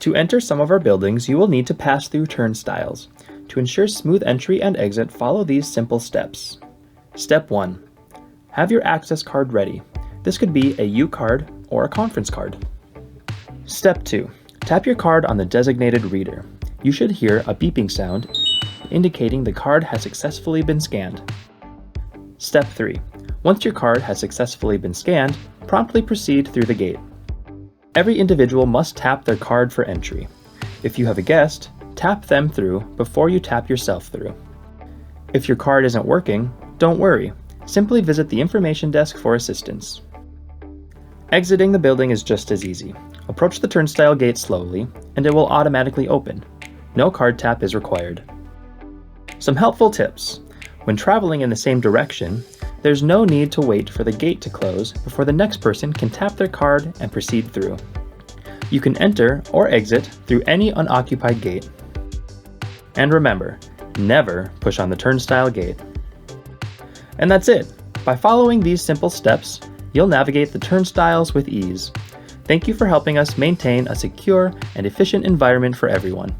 To enter some of our buildings, you will need to pass through turnstiles. To ensure smooth entry and exit, follow these simple steps. Step 1. Have your access card ready. This could be a U card or a conference card. Step 2. Tap your card on the designated reader. You should hear a beeping sound indicating the card has successfully been scanned. Step 3. Once your card has successfully been scanned, promptly proceed through the gate. Every individual must tap their card for entry. If you have a guest, tap them through before you tap yourself through. If your card isn't working, don't worry. Simply visit the information desk for assistance. Exiting the building is just as easy. Approach the turnstile gate slowly, and it will automatically open. No card tap is required. Some helpful tips. When traveling in the same direction, there's no need to wait for the gate to close before the next person can tap their card and proceed through. You can enter or exit through any unoccupied gate. And remember, never push on the turnstile gate. And that's it. By following these simple steps, you'll navigate the turnstiles with ease. Thank you for helping us maintain a secure and efficient environment for everyone.